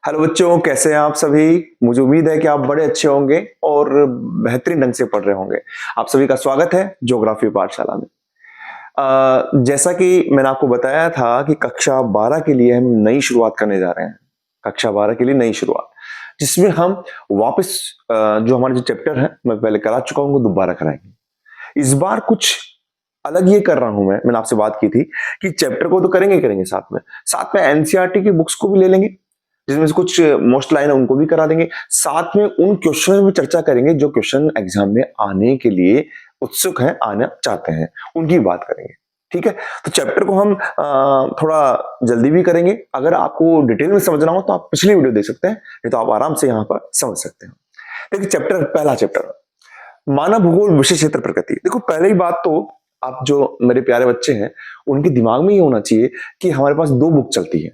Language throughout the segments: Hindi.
हेलो बच्चों, कैसे हैं आप सभी। मुझे उम्मीद है कि आप बड़े अच्छे होंगे और बेहतरीन ढंग से पढ़ रहे होंगे। आप सभी का स्वागत है ज्योग्राफी पाठशाला में। जैसा कि मैंने आपको बताया था कि कक्षा 12 के लिए हम नई शुरुआत करने जा रहे हैं। कक्षा 12 के लिए नई शुरुआत, जिसमें हम वापस जो हमारे जो चैप्टर है मैं पहले करा चुका हूँ, वो दोबारा कराएंगे। इस बार कुछ अलग ये कर रहा हूं। मैंने आपसे बात की थी कि चैप्टर को तो करेंगे साथ में एनसीईआरटी की बुक्स को भी ले लेंगे, जिसमें से कुछ मोस्ट लाइन है उनको भी करा देंगे। साथ में उन क्वेश्चन में चर्चा करेंगे जो क्वेश्चन एग्जाम में आने के लिए उत्सुक हैं, आना चाहते हैं, उनकी बात करेंगे। ठीक है, तो चैप्टर को हम थोड़ा जल्दी भी करेंगे। अगर आपको डिटेल में समझना हो तो आप पिछली वीडियो देख सकते हैं, नहीं तो आप आराम से यहाँ पर समझ सकते हैं। देखिए चैप्टर, पहला चैप्टर मानव भूगोल विशेष क्षेत्र प्रकृति। देखो पहले ही बात तो आप जो मेरे प्यारे बच्चे हैं उनके दिमाग में ये होना चाहिए कि हमारे पास दो बुक चलती है।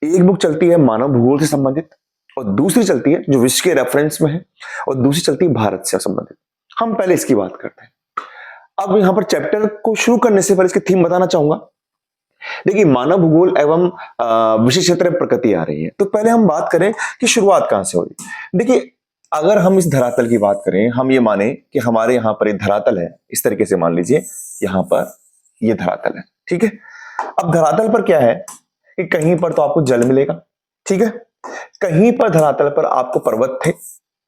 एक बुक चलती है मानव भूगोल से संबंधित और दूसरी चलती है जो विश्व के रेफरेंस में है और दूसरी चलती है भारत से संबंधित। हम पहले इसकी बात करते हैं। अब यहां पर चैप्टर को शुरू करने से पहले इसकी थीम बताना चाहूंगा। देखिए मानव भूगोल एवं विशेष क्षेत्र प्रकृति आ रही है, तो पहले हम बात करें कि शुरुआत कहां से हुई। देखिए अगर हम इस धरातल की बात करें, हम ये माने कि हमारे यहाँ पर एक धरातल है, इस तरीके से मान लीजिए यहाँ पर ये धरातल है। ठीक है, अब धरातल पर क्या है कि कहीं पर तो आपको जल मिलेगा, ठीक है, कहीं पर धरातल पर आपको पर्वत थे,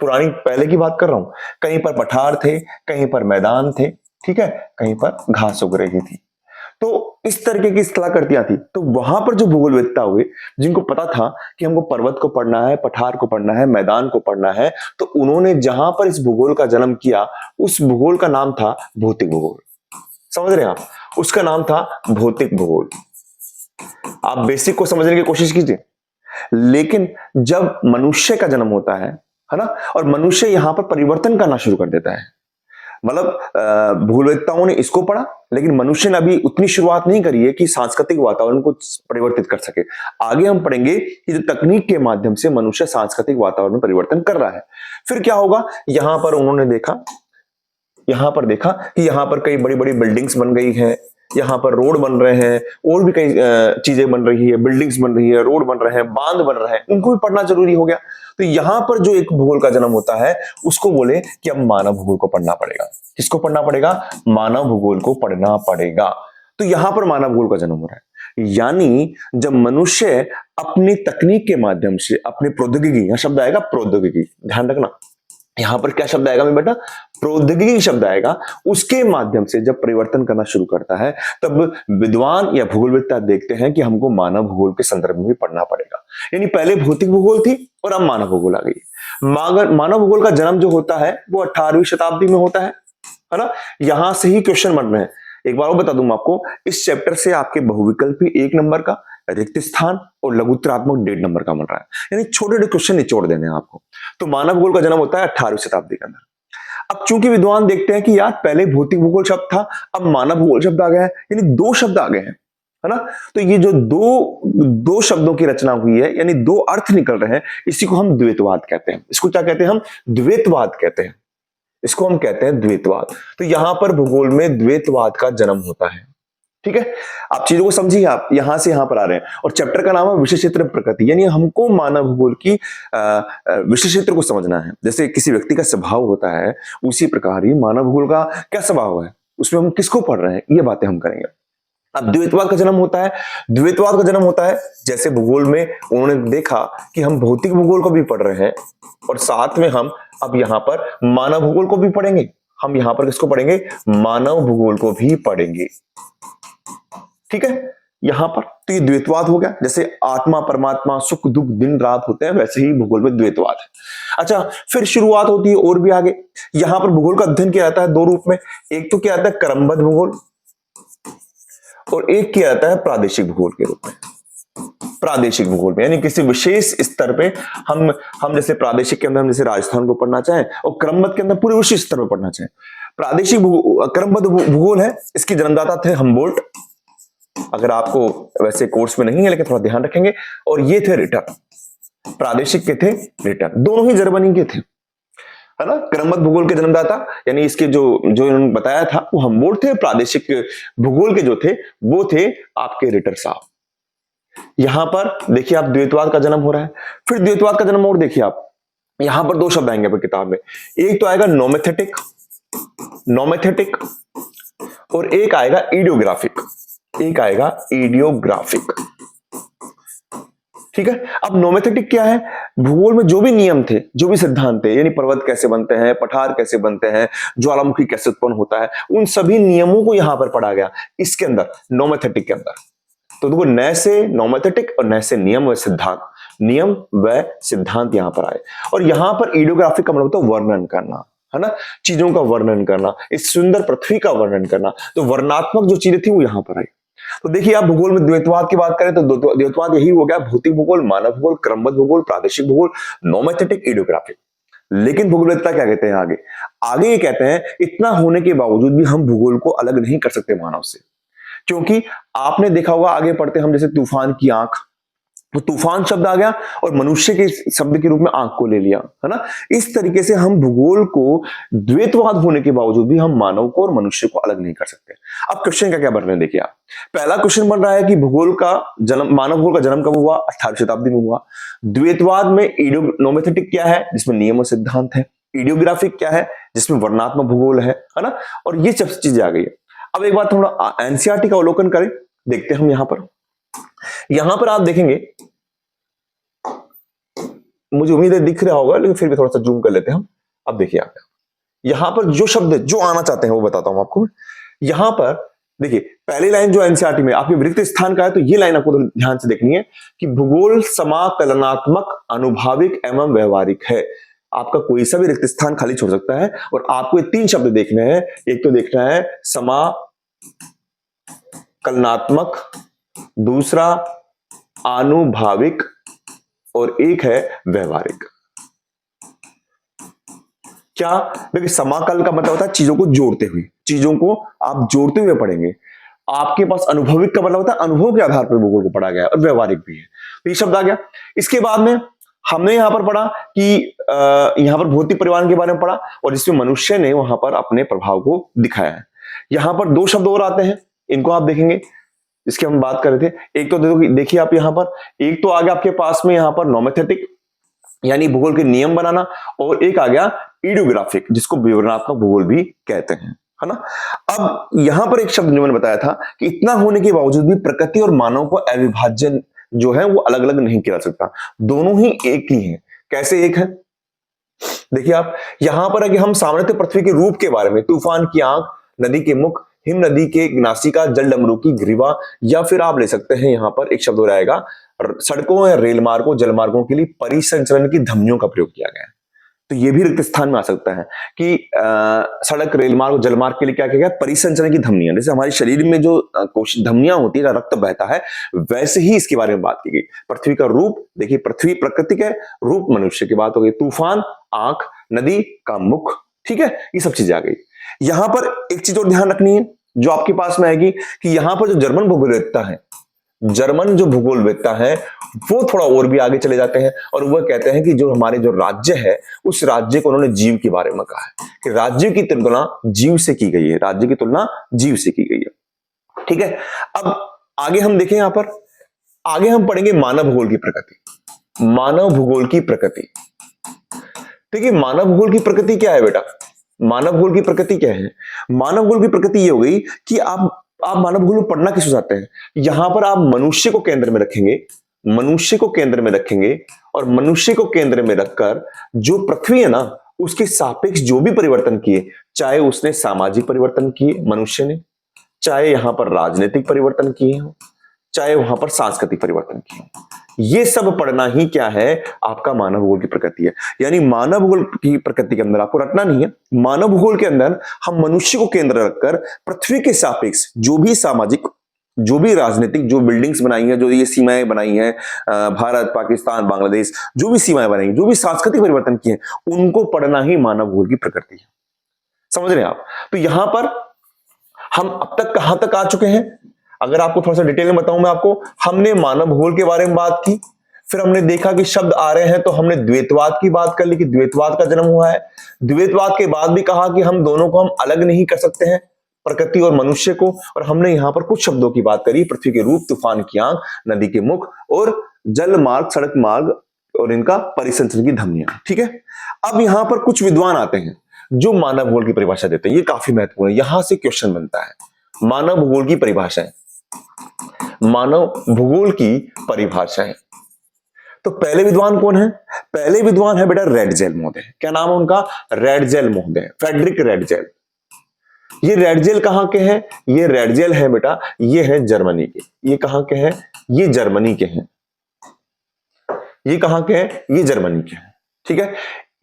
पुरानी पहले की बात कर रहा हूं, कहीं पर पठार थे, कहीं पर मैदान थे, ठीक है, कहीं पर घास उग रही थी। तो इस तरीके की स्थलाकृतियां थी। तो वहां पर जो भूगोलवेत्ता हुए, जिनको पता था कि हमको पर्वत को पढ़ना है, पठार को पढ़ना है, मैदान को पढ़ना है, तो उन्होंने जहां पर इस भूगोल का जन्म किया उस भूगोल का नाम था भौतिक भूगोल। समझ रहे हैं आप, उसका नाम था भौतिक भूगोल। आप बेसिक को समझने की कोशिश कीजिए। लेकिन जब मनुष्य का जन्म होता है ना, और मनुष्य यहां पर परिवर्तन करना शुरू कर देता है, मतलब भूगोलवेत्ताओं ने इसको पढ़ा, लेकिन मनुष्य ने अभी उतनी शुरुआत नहीं करी है कि सांस्कृतिक वातावरण को परिवर्तित कर सके। आगे हम पढ़ेंगे कि जो तकनीक के माध्यम से मनुष्य सांस्कृतिक वातावरण में परिवर्तन कर रहा है। फिर क्या होगा, यहां पर उन्होंने देखा, कि यहां पर कई बड़ी बड़ी बिल्डिंग्स बन गई हैं, यहाँ पर रोड बन रहे हैं, और भी कई चीजें बन रही है, बिल्डिंग्स बन रही है, रोड बन रहे हैं, बांध बन रहे हैं, उनको भी पढ़ना जरूरी हो गया। तो यहाँ पर जो एक भूगोल का जन्म होता है उसको बोले कि अब मानव भूगोल को पढ़ना पड़ेगा। किसको पढ़ना पड़ेगा? मानव भूगोल को पढ़ना पड़ेगा। तो यहां पर मानव भूगोल का जन्म हो रहा है, यानी जब मनुष्य अपनी तकनीक के माध्यम से, अपनी प्रौद्योगिकी, यहां शब्द आएगा प्रौद्योगिकी, ध्यान रखना, यहां पर क्या शब्द आएगा मेरे बेटा? प्रौद्योगिकी शब्द आएगा। उसके माध्यम से जब परिवर्तन करना शुरू करता है, तब विद्वान या भूगोलवेत्ता देखते हैं कि हमको मानव भूगोल के संदर्भ में भी पढ़ना पड़ेगा। यानी पहले भौतिक भूगोल थी और अब मानव भूगोल आ गई। मानव भूगोल का जन्म जो होता है वो 18वीं शताब्दी में होता है ना। यहां से ही क्वेश्चन बन रहे हैं। एक बार और बता दूं आपको, इस चैप्टर से आपके बहुविकल्पी 1 नंबर का, रिक्त स्थान और लघुत्तरात्मक 1.5 नंबर का बन रहा है। यानी छोटे छोटे क्वेश्चन निचोड़ देने हैं आपको। तो मानव भूगोल का जन्म होता है 18वीं शताब्दी के अंदर। अब चूंकि विद्वान देखते हैं कि यार पहले भौतिक भूगोल शब्द था, अब मानव भूगोल शब्द आ गया है, यानी 2 शब्द आ गए हैं, है ना। तो ये जो दो शब्दों की रचना हुई है, यानी 2 अर्थ निकल रहे हैं, इसी को हम द्वैतवाद कहते हैं। इसको क्या कहते हैं? हम द्वैतवाद कहते हैं। इसको हम कहते हैं द्वैतवाद। तो यहां पर भूगोल में द्वैतवाद का जन्म होता है। ठीक है, आप चीजों को समझिए। आप यहां से यहां पर आ रहे हैं, और चैप्टर का नाम है विशेष क्षेत्र प्रकृति, यानी हमको मानव भूगोल की विशेष क्षेत्र को समझना है। जैसे किसी व्यक्ति का स्वभाव होता है, उसी प्रकार ही मानव भूगोल का क्या स्वभाव है, उसमें हम किसको पढ़ रहे हैं, ये बातें हम करेंगे। अब द्वैतवाद का जन्म होता है। द्वैतवाद का जन्म होता है जैसे भूगोल में उन्होंने देखा कि हम भौतिक भूगोल को भी पढ़ रहे हैं और साथ में हम अब यहां पर मानव भूगोल को भी पढ़ेंगे। हम यहां पर किसको पढ़ेंगे? मानव भूगोल को भी पढ़ेंगे। ठीक है, यहां पर तो ये द्वैतवाद हो गया। जैसे आत्मा परमात्मा, सुख दुख दिन रात होते हैं, वैसे ही भूगोल में द्वैतवाद है। अच्छा, फिर शुरुआत होती है और भी आगे। यहां पर भूगोल का अध्ययन किया जाता है 2 रूप में। एक तो क्या आता है क्रमबद्ध भूगोल, और एक किया जाता है प्रादेशिक भूगोल के रूप में। प्रादेशिक भूगोल में यानी किसी विशेष स्तर पे हम जैसे प्रादेशिक के अंदर हम जैसे राजस्थान को पढ़ना चाहें, और क्रमबद्ध के अंदर पूरे विश्व स्तर पर पढ़ना चाहें। प्रादेशिक क्रमबद्ध भूगोल है, इसके जन्मदाता थे हमबोल्ट। अगर आपको वैसे कोर्स में नहीं है लेकिन थोड़ा ध्यान रखेंगे। और ये थे रिटर, प्रादेशिक के थे रिटर, दोनों ही जर्मनी के थे, है ना। क्रमबद्ध भूगोल के जन्मदाता यानी इसके जो इन्होंने बताया था वो हमबोल्ट थे। प्रादेशिक भूगोल के जो थे वो थे आपके रिटर साहब। यहां पर देखिए आप द्वैतवाद का जन्म हो रहा है। फिर द्वैतवाद का जन्म और देखिए आप, यहां पर दो शब्द आएंगे आपकी किताब में, एक तो आएगा नोमेथेटिक, नोमेथेटिक, और एक आएगा इडियोग्राफिक, एक आएगा इडियोग्राफिक। ठीक है। अब नोमेथेटिक क्या है? भूगोल में जो भी नियम थे, जो भी सिद्धांत थे, यानी पर्वत कैसे बनते हैं, पठार कैसे बनते हैं, ज्वालामुखी कैसे उत्पन्न होता है, उन सभी नियमों को यहां पर पढ़ा गया इसके अंदर, नोमेथेटिक के अंदर। तो देखो, नए से नोमेथेटिक और नए से नियम व सिद्धांत, नियम व सिद्धांत यहां पर आए। और यहां पर इडियोग्राफिक का मतलब होता है वर्णन करना, है ना, चीजों का वर्णन करना, इस सुंदर पृथ्वी का वर्णन करना। तो वर्णात्मक जो चीजें थी वो यहां पर आई। तो देखिए आप भूगोल में द्वैतवाद की बात करें तो द्वैतवाद यही हो गया, भौतिक भूगोल, मानव भूगोल, क्रमबद्ध भूगोल, प्रादेशिक भूगोल, नोमेथेटिक, इडियोग्राफिक। लेकिन भूगोलवेत्ता क्या कहते हैं आगे? आगे ये कहते हैं इतना होने के बावजूद भी हम भूगोल को अलग नहीं कर सकते मानव से, क्योंकि आपने देखा होगा आगे पढ़ते हम जैसे तूफान की आंख, तो तूफान शब्द आ गया और मनुष्य के शब्द के रूप में आंख को ले लिया, है ना। इस तरीके से हम भूगोल को द्वैतवाद होने के बावजूद भी हम मानव को और मनुष्य को अलग नहीं कर सकते। अब क्वेश्चन का क्या बन रहा है देखिए आप, पहला क्वेश्चन बन रहा है कि भूगोल का जन्म, मानव भूगोल का जन्म कब हुआ? 18वीं शताब्दी में हुआ। द्वैतवाद में नोमेथेटिक क्या है? जिसमें नियम और सिद्धांत है। इडियोग्राफिक क्या है? जिसमें वर्णात्मक भूगोल है ना। और ये सब चीजें आ गई है। अब एक बार थोड़ा एनसीईआरटी का अवलोकन करें, देखते हैं हम यहां पर आप देखेंगे, मुझे उम्मीद है दिख रहा होगा, लेकिन फिर भी थोड़ा सा जूम कर लेते हैं हम। अब देखिए आप यहां पर जो शब्द जो आना चाहते हैं वो बताता हूं आपको। यहां पर देखिए पहली लाइन जो एनसीईआरटी में आपके रिक्त स्थान का है, तो ये लाइन आपको ध्यान से देखनी है कि भूगोल समाकलनात्मक, अनुभाविक एवं व्यवहारिक है। आपका कोई सा भी रिक्त स्थान खाली छोड़ सकता है और आपको ये तीन शब्द देखने हैं। एक तो देखना है समाकलनात्मक, दूसरा आनुभाविक, और एक है व्यवहारिक। क्या? देखिए समाकल का मतलब होता है चीजों को जोड़ते हुए, चीजों को आप जोड़ते हुए पढ़ेंगे। आपके पास अनुभविक का मतलब होता है अनुभव के आधार पर भूगोल को पढ़ा गया है, और व्यवहारिक भी है। तो ये शब्द आ गया। इसके बाद में हमने यहां पर पढ़ा कि यहां पर भौतिक परिवहन के बारे में पढ़ा, और इसमें मनुष्य ने वहां पर अपने प्रभाव को दिखाया है। यहां पर दो शब्द और आते हैं, इनको आप देखेंगे, इसकी हम बात कर रहे थे। एक तो देखिए आप यहां पर, एक तो आ गया आपके पास में यहां पर नोमेथेटिक, यानी भूगोल के नियम बनाना, और एक आ गया इडियोग्राफिक, जिसको विवरणात्मक भूगोल भी कहते हैं, है ना। अब यहां पर एक शब्द जो मैंने बताया था कि इतना होने के बावजूद भी प्रकृति और मानव को अविभाज्य जो है वो अलग अलग नहीं किया जा सकता, दोनों ही एक ही हैं। कैसे एक है? देखिए आप यहां पर अगर हम सामान्यतः पृथ्वी के रूप के बारे में, तूफान की आंख, नदी के मुख, हिम नदी के नासिका, जल डमरू की ग्रीवा, या फिर आप ले सकते हैं यहां पर एक शब्द हो जाएगा सड़कों या रेल मार्गों, जल मार्गों के लिए परिसंचरण की धमनियों का प्रयोग किया गया है। तो ये भी रिक्त स्थान में आ सकता है कि सड़क, रेल मार्ग, जल मार्ग के लिए क्या किया गया? परिसंचरण की धमनियां। जैसे हमारे शरीर में जो धमनियां होती है, रक्त बहता है, वैसे ही इसके बारे में बात की गई। पृथ्वी का रूप देखिए, पृथ्वी प्राकृतिक है, रूप मनुष्य की बात हो गई। तूफान आंख, नदी का मुख, ठीक है, ये सब चीजें आ गई। यहां पर एक चीज और ध्यान रखनी है जो आपके पास में आएगी कि यहां पर जो जर्मन भूगोलवेत्ता है, जर्मन जो भूगोलवेत्ता है वो थोड़ा और भी आगे चले जाते हैं, और वह कहते हैं कि जो हमारे जो राज्य है, उस राज्य को उन्होंने जीव के बारे में कहा है कि राज्य की तुलना जीव से की गई है, राज्य की तुलना जीव से की गई है। ठीक है। अब आगे हम देखें, यहां पर आगे हम पढ़ेंगे मानव भूगोल की प्रकृति। मानव भूगोल की प्रकृति, देखिए मानव भूगोल की प्रकृति क्या है बेटा? मानव भूगोल की प्रकृति क्या है? मानव भूगोल की प्रकृति ये हो गई कि आप मानव भूगोल में पढ़ना किस चाहते हैं। यहां पर आप मनुष्य को केंद्र में रखेंगे, मनुष्य को केंद्र में रखेंगे, और मनुष्य को केंद्र में रखकर जो पृथ्वी है ना, उसके सापेक्ष जो भी परिवर्तन किए, चाहे उसने सामाजिक परिवर्तन किए मनुष्य ने, चाहे यहां पर राजनीतिक परिवर्तन किए हो, चाहे वहां पर सांस्कृतिक परिवर्तन किए हो, ये सब पढ़ना ही क्या है? आपका मानव भूगोल की प्रकृति है। यानी मानव भूगोल की प्रकृति के अंदर आपको रटना नहीं है। मानव भूगोल के अंदर हम मनुष्य को केंद्र रखकर पृथ्वी के सापेक्ष जो भी सामाजिक, जो भी राजनीतिक, जो बिल्डिंग्स बनाई हैं, जो ये सीमाएं बनाई हैं, भारत, पाकिस्तान, बांग्लादेश, जो भी सीमाएं बनाई, जो भी सांस्कृतिक परिवर्तन किए, उनको पढ़ना ही मानव भूगोल की प्रकृति है। समझ रहे हैं आप? तो यहां पर हम अब तक कहां तक आ चुके हैं? अगर आपको थोड़ा सा डिटेल में बताऊं मैं आपको, हमने मानव भूगोल के बारे में बात की, फिर हमने देखा कि शब्द आ रहे हैं, तो हमने द्वैतवाद की बात कर ली कि द्वैतवाद का जन्म हुआ है। द्वैतवाद के बाद भी कहा कि हम दोनों को हम अलग नहीं कर सकते हैं, प्रकृति और मनुष्य को, और हमने यहाँ पर कुछ शब्दों की बात करी, पृथ्वी के रूप, तूफान की आंख, नदी के मुख और जल मार्ग, सड़क मार्ग और इनका परिसंचरण की धमनियां। ठीक है, अब यहाँ पर कुछ विद्वान आते हैं जो मानव भूगोल की परिभाषा देते हैं। ये काफी महत्वपूर्ण है, यहां से क्वेश्चन बनता है। मानव भूगोल की परिभाषाएं, मानव भूगोल की परिभाषाएं। तो पहले विद्वान कौन है? पहले विद्वान है बेटा रेडजेल महोदय। क्या नाम है उनका? रेडजेल महोदय, फ्रेडरिक रेडजेल। ये रेडजेल कहां के हैं? ये रेडजेल है बेटा, ये है जर्मनी के। ये कहां के हैं? ये जर्मनी के हैं। ये कहां के हैं? ये जर्मनी के हैं। ठीक है,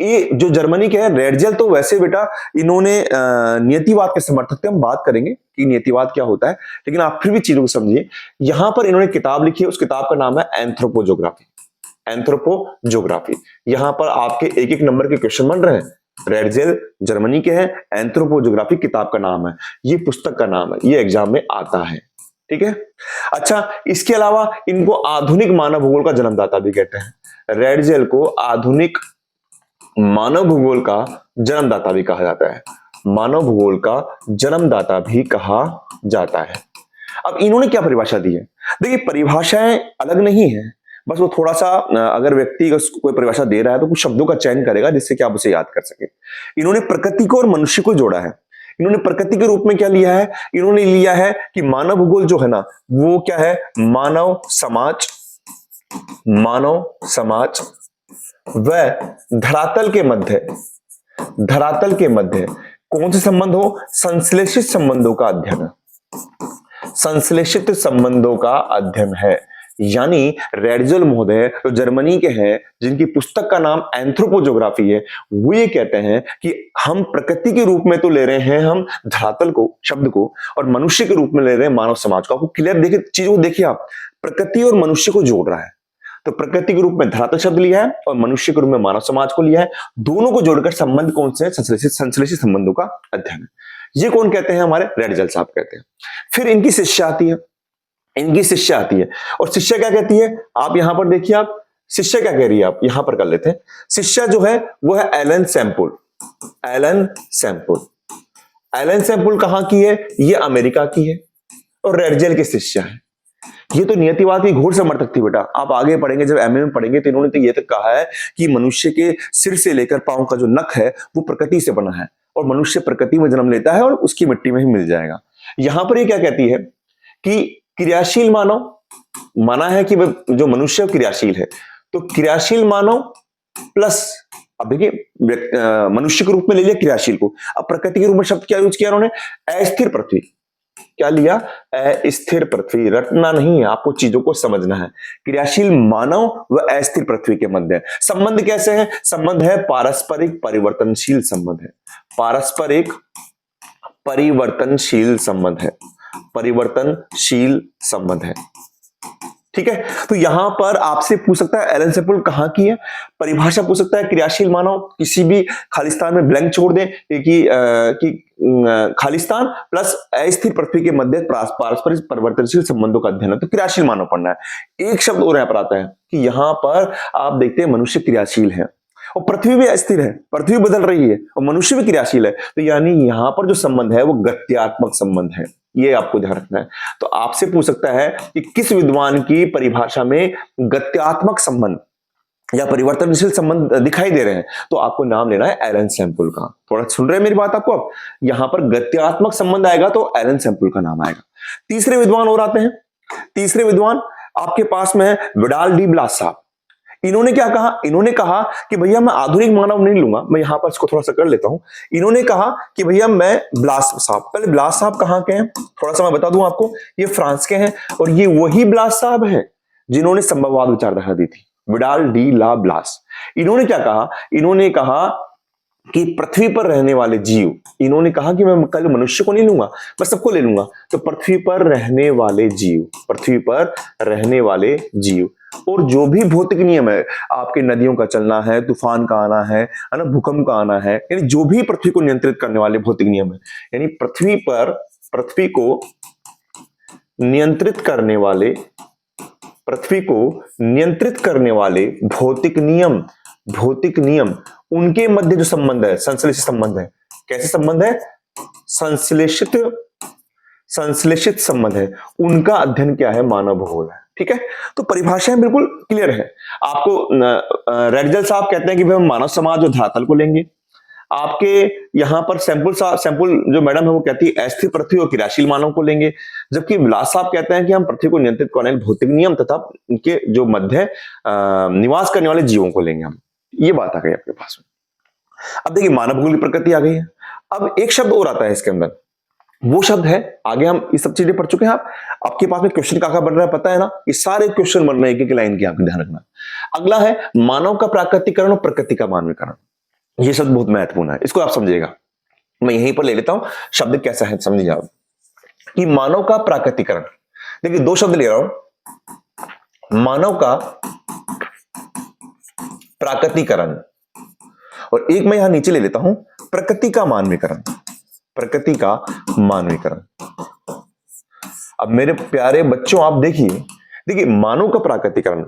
ये जो जर्मनी के हैं रेडजेल, तो वैसे बेटा इन्होंने नियतिवाद के समर्थक थे, हम बात करेंगे कि नियतिवाद क्या होता है, लेकिन आप फिर भी चीजों को समझिए। यहां पर इन्होंने किताब लिखी है, उस किताब का नाम है एंथ्रोपोजोग्राफी। एंथ्रोपोजोग्राफी, यहां पर आपके एक एक नंबर के क्वेश्चन बन रहे हैं। रेडजेल जर्मनी के हैं, एंथ्रोपोजोग्राफी किताब का नाम है, ये पुस्तक का नाम है, ये एग्जाम में आता है। ठीक है, अच्छा इसके अलावा इनको आधुनिक मानव भूगोल का जन्मदाता भी कहते हैं। रेडजेल को आधुनिक मानव भूगोल का जन्मदाता भी कहा जाता है, मानव भूगोल का जन्मदाता भी कहा जाता है। अब इन्होंने क्या परिभाषा दी है? देखिए परिभाषाएं अलग नहीं है, बस वो थोड़ा सा अगर व्यक्ति कोई परिभाषा दे रहा है तो कुछ शब्दों का चयन करेगा जिससे कि आप उसे याद कर सके। इन्होंने प्रकृति को और मनुष्य को जोड़ा है। इन्होंने प्रकृति के रूप में क्या लिया है? इन्होंने लिया है कि मानव भूगोल जो है ना वो क्या है? मानव समाज, मानव समाज व धरातल के मध्य, धरातल के मध्य कौन से संबंध हो? संश्लेषित संबंधों का अध्ययन, संश्लेषित संबंधों का अध्ययन है। यानी रेडजेल महोदय तो जर्मनी के हैं, जिनकी पुस्तक का नाम एंथ्रोपोजोग्राफी है, वो ये कहते हैं कि हम प्रकृति के रूप में तो ले रहे हैं हम धरातल को, शब्द को, और मनुष्य के रूप में ले रहे हैं मानव समाज को। आपको क्लियर देखिए, चीजों को देखिए आप, प्रकृति और मनुष्य को जोड़ रहा है। तो प्रकृति के रूप में धरातल शब्द लिया है और मनुष्य के रूप में मानव समाज को लिया है। दोनों को जोड़कर संबंध कौन से? संश्लेषित संबंधों का अध्ययन। ये कौन कहते हैं? हमारे रेडजेल साहब कहते हैं। फिर इनकी शिष्या आती है, इनकी शिष्या आती है, और शिष्या क्या कहती है? आप यहां पर देखिए, आप शिष्या क्या कह रही है, आप यहां पर कर लेते हैं। शिष्या जो है वो है Allen sample. Allen sample, Allen sample कहां की है? ये अमेरिका की है, और रेडजेल की शिष्या है। ये तो नियतिवाद की घोर समर्थक थी बेटा। आप आगे पढ़ेंगे, जब एमए में पढ़ेंगे, तो इन्होंने तो ये तक कहा है कि मनुष्य के सिर से लेकर पांव का जो नख है वो प्रकृति से बना है, और मनुष्य प्रकृति में जन्म लेता है और उसकी मिट्टी में ही मिल जाएगा। यहां पर ये क्या कहती है कि क्रियाशील मानव, माना है कि जो मनुष्य क्रियाशील है, तो क्रियाशील मानव प्लस, अब देखिए मनुष्य के रूप में ले लिया क्रियाशील को, अब प्रकृति के रूप में शब्द क्या यूज किया उन्होंने? अस्थिर पृथ्वी। क्या लिया? अस्थिर पृथ्वी। रटना नहीं है, आपको चीजों को समझना है। क्रियाशील मानव व अस्थिर पृथ्वी के मध्य संबंध कैसे है? संबंध है पारस्परिक परिवर्तनशील संबंध है, पारस्परिक परिवर्तनशील संबंध है, परिवर्तनशील संबंध है। ठीक है, तो यहां पर आपसे पूछ सकता है एलन सैम्पुल कहां की है, परिभाषा पूछ सकता है क्रियाशील मानव, किसी भी खालिस्तान में ब्लैंक छोड़ दें कि खालिस्तान प्लस अस्थिर पृथ्वी के मध्य पारस्परिक परिवर्तनशील संबंधों का अध्ययन है, तो क्रियाशील मानव पढ़ना है। एक शब्द और यहां पर आता है कि यहां पर आप देखते हैं मनुष्य क्रियाशील है और पृथ्वी भी अस्थिर है, पृथ्वी बदल रही है और मनुष्य भी क्रियाशील है, तो यानी यहां पर जो संबंध है वो गत्यात्मक संबंध है। ये आपको ध्यान रखना है। तो आपसे पूछ सकता है कि किस विद्वान की परिभाषा में गत्यात्मक संबंध या परिवर्तनशील संबंध दिखाई दे रहे हैं, तो आपको नाम लेना है एलन सैम्पुल का। थोड़ा सुन रहे हैं मेरी बात आपको? अब यहां पर गत्यात्मक संबंध आएगा तो एलन सैम्पुल का नाम आएगा। तीसरे विद्वान और आते हैं। तीसरे विद्वान आपके पास में है विडाल डी ब्लास साहब। इन्होंने क्या कहा? इन्होंने कहा कि भैया मैं आधुनिक मानव नहीं लूंगा, मैं यहां पर इसको थोड़ा सा कर लेता हूं। इन्होंने कहा कि भैया मैं ब्लास साहब, पहले ब्लास साहब कहां के हैं थोड़ा सा मैं बता दूं आपको, ये फ्रांस के हैं और ये वही ब्लास साहब हैं जिन्होंने संभववाद विचारधारा दी थी, विडाल डी ला ब्लास। इन्होंने क्या कहा? इन्होंने कहा कि पृथ्वी पर रहने वाले जीव, इन्होंने कहा कि मैं कल मनुष्य को नहीं लूंगा, मैं सबको ले लूंगा, तो पृथ्वी पर रहने वाले जीव, पृथ्वी पर रहने वाले जीव और जो भी भौतिक नियम है, आपके नदियों का चलना है, तूफान का आना है ना, भूकंप का आना है, यानी जो भी पृथ्वी को नियंत्रित करने वाले भौतिक नियम है, यानी पृथ्वी पर पृथ्वी को नियंत्रित करने वाले, पृथ्वी को नियंत्रित करने वाले भौतिक नियम, भौतिक नियम, उनके मध्य जो संबंध है, संश्लेषित संबंध है। कैसे संबंध है? संश्लेषित संश्लेषित संबंध है, उनका अध्ययन क्या है? मानव भूगोल है। ठीक है, तो परिभाषाएं बिल्कुल क्लियर है। आपको रेडजल साहब कहते हैं कि भाई हम मानव समाज और धरातल को लेंगे। आपके यहाँ पर सैंपल जो मैडम है वो कहती है अस्थिर पृथ्वी और क्रियाशील मानव को लेंगे, जबकि विलास साहब कहते हैं कि हम पृथ्वी को नियंत्रित करने वाले भौतिक नियम तथा उनके जो मध्य निवास करने वाले जीवों को लेंगे हम। ये बात आ गई आपके पास में। अब देखिए मानव भूगोल की प्रकृति आ गई है। अब एक शब्द और आता है इसके अंदर, वो शब्द है, आगे हम ये सब चीजें पढ़ चुके हैं। आप आपके पास में क्वेश्चन का बन रहा है, पता है ना? ये सारे क्वेश्चन बन रहे हैं एक एक लाइन के, आपको ध्यान रखना। अगला है मानव का प्राकृतिकरण और प्रकृति का मानवीकरण। ये शब्द बहुत महत्वपूर्ण है, इसको आप समझिएगा। मैं यहीं पर ले लेता हूं, शब्द कैसा है समझिए आप कि मानव का प्राकृतिकरण। देखिए दो शब्द ले रहा हूं, मानव का प्राकृतिकरण, और एक मैं यहां नीचे ले लेता हूं प्रकृति का मानवीकरण। प्रकृति का मानवीकरण। अब मेरे प्यारे बच्चों आप देखिए मानव का प्राकृतिकरण,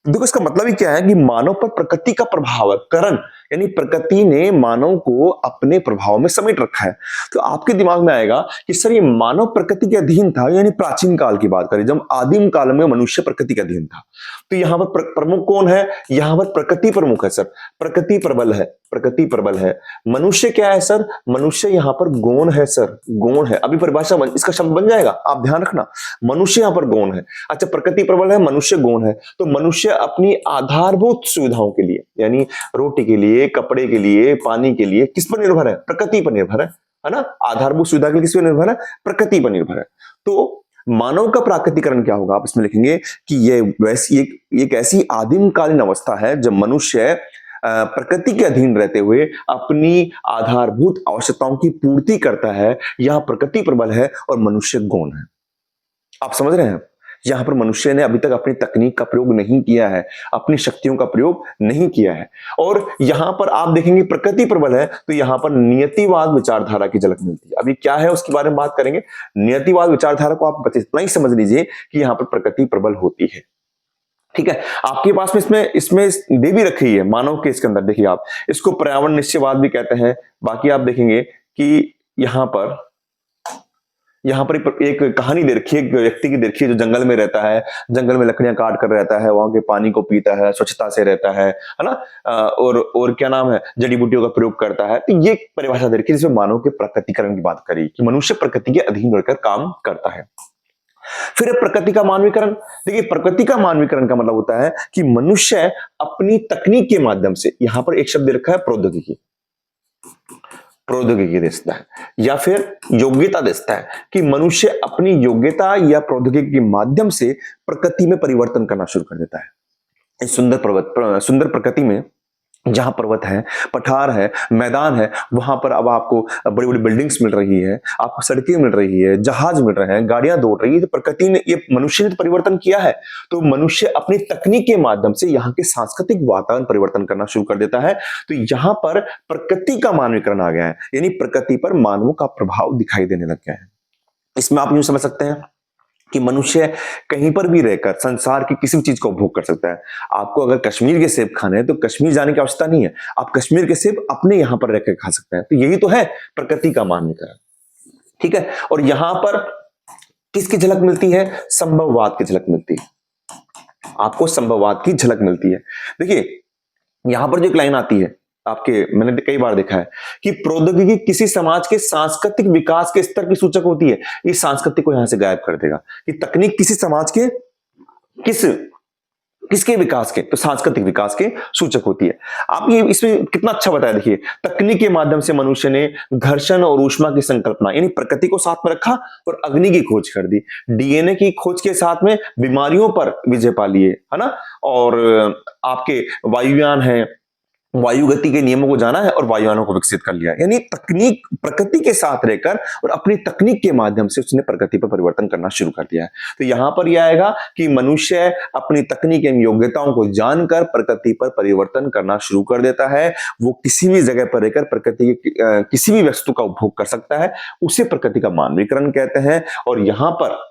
देखो इसका मतलब ही क्या है कि मानव पर प्रकृति का प्रभाव है, करण, यानी प्रकृति ने मानव को अपने प्रभाव में समेट रखा है। तो आपके दिमाग में आएगा कि सर ये मानव प्रकृति के अधीन था, यानी प्राचीन काल की बात करें, जब आदिम काल में मनुष्य प्रकृति के अधीन था। तो यहाँ पर प्रमुख कौन है? यहाँ पर प्रकृति प्रमुख है सर, प्रकृति प्रबल है, प्रकृति प्रबल है। मनुष्य क्या है सर? मनुष्य यहाँ पर गौण है सर, गौण है। अभी परिभाषा इसका शब्द बन जाएगा, आप ध्यान रखना। मनुष्य यहाँ पर गौण है। अच्छा, प्रकृति प्रबल है, मनुष्य गौण है। तो मनुष्य अपनी आधारभूत सुविधाओं के लिए, यानी रोटी के लिए, कपड़े के लिए, पानी के लिए किस पर निर्भर है? प्रकृति पर निर्भर है ना? आधारभूत सुविधा के लिए किस पर निर्भर है? प्रकृति पर निर्भर है। तो मानव का प्राकृतिकरण क्या होगा? आप इसमें लिखेंगे कि ये वैसी एक ऐसी आदिमकालीन अवस्था है जब मनुष्य प्रकृति के अधीन रहते हुए अपनी आधारभूत आवश्यकताओं की पूर्ति करता है। यहां प्रकृति प्रबल है और मनुष्य गौण है। आप समझ रहे हैं? यहां पर मनुष्य ने अभी तक अपनी तकनीक का प्रयोग नहीं किया है, अपनी शक्तियों का प्रयोग नहीं किया है। और यहां पर आप देखेंगे प्रकृति प्रबल है, तो यहां पर नियतिवाद विचारधारा की झलक मिलती है। अभी क्या है उसके बारे में बात करेंगे। नियतिवाद विचारधारा को आप इतना ही समझ लीजिए कि यहां पर प्रकृति प्रबल होती है। ठीक है, आपके पास में इसमें दे भी रखी है मानव के इसके अंदर। देखिए आप इसको पर्यावरण निश्चयवाद भी कहते हैं। बाकी आप देखेंगे कि यहां पर एक कहानी दे रखी है, एक व्यक्ति की दे रखी है जो जंगल में रहता है, जंगल में लकड़ियां काट कर रहता है, वहां के पानी को पीता है, स्वच्छता से रहता है ना? और क्या नाम है, जड़ी बूटियों का प्रयोग करता है। तो ये परिभाषा दे रखी है जिसमें मानव के प्राकृतिकरण की बात करी कि मनुष्य प्रकृति के अधीन रहकर काम करता है। फिर प्रकृति का मानवीकरण। देखिए प्रकृति का मानवीकरण का मतलब होता है कि मनुष्य अपनी तकनीक के माध्यम से, यहां पर एक शब्द रखा है प्रौद्योगिकी, प्रौद्योगिकी देता है या फिर योग्यता देता है कि मनुष्य अपनी योग्यता या प्रौद्योगिकी के माध्यम से प्रकृति में परिवर्तन करना शुरू कर देता है। इस सुंदर प्रकृति में जहां पर्वत है, पठार है, मैदान है, वहां पर अब आपको बड़ी बड़ी बिल्डिंग्स मिल रही है, आपको सड़कें मिल रही है, जहाज मिल रहे हैं, गाड़ियां दौड़ रही है। तो प्रकृति ने, ये मनुष्य ने परिवर्तन किया है। तो मनुष्य अपनी तकनीक के माध्यम से यहाँ के सांस्कृतिक वातावरण परिवर्तन करना शुरू कर देता है। तो यहाँ पर प्रकृति का मानवीकरण आ गया है, यानी प्रकृति पर मानवों का प्रभाव दिखाई देने लग गया है। इसमें आप यूं समझ सकते हैं कि मनुष्य कहीं पर भी रहकर संसार की किसी भी चीज को उपभोग कर सकता है। आपको अगर कश्मीर के सेब खाने हैं तो कश्मीर जाने की आवश्यकता नहीं है, आप कश्मीर के सेब अपने यहां पर रहकर खा सकते हैं। तो यही तो है प्रकृति का मानवीकरण। ठीक है, और यहां पर किसकी झलक मिलती है? संभववाद की झलक मिलती है। आपको संभववाद की झलक मिलती है। देखिए यहां पर जो एक लाइन आती है आपके, मैंने कई बार देखा है कि प्रौद्योगिकी किसी समाज के सांस्कृतिक विकास के स्तर की सूचक होती है। इस सांस्कृतिक को यहां से गायब कर देगा कि तकनीक किसी समाज के किसके विकास के, तो सांस्कृतिक विकास के सूचक होती है। आप ये इसमें कितना अच्छा बताया। देखिए तकनीक के माध्यम से मनुष्य ने घर्षण और ऊष्मा की संकल्पना, यानी प्रकृति को साथ में रखा और अग्नि की खोज कर दी। डीएनए की खोज के साथ में बीमारियों पर विजय पा लिए, है ना? और आपके वायुयान है, वायु गति के नियमों को जाना है और वायुयानों को विकसित कर लिया। यानी तकनीक प्रकृति के साथ रहकर और अपनी तकनीक के माध्यम से उसने प्रकृति पर परिवर्तन करना शुरू कर दिया है। तो यहां पर यह आएगा कि मनुष्य अपनी तकनीक एवं योग्यताओं को जानकर प्रकृति पर परिवर्तन करना शुरू कर देता है। वो किसी भी जगह पर रहकर प्रकृति की किसी भी वस्तु का उपभोग कर सकता है, उसे प्रकृति का मानवीकरण कहते हैं। और यहां पर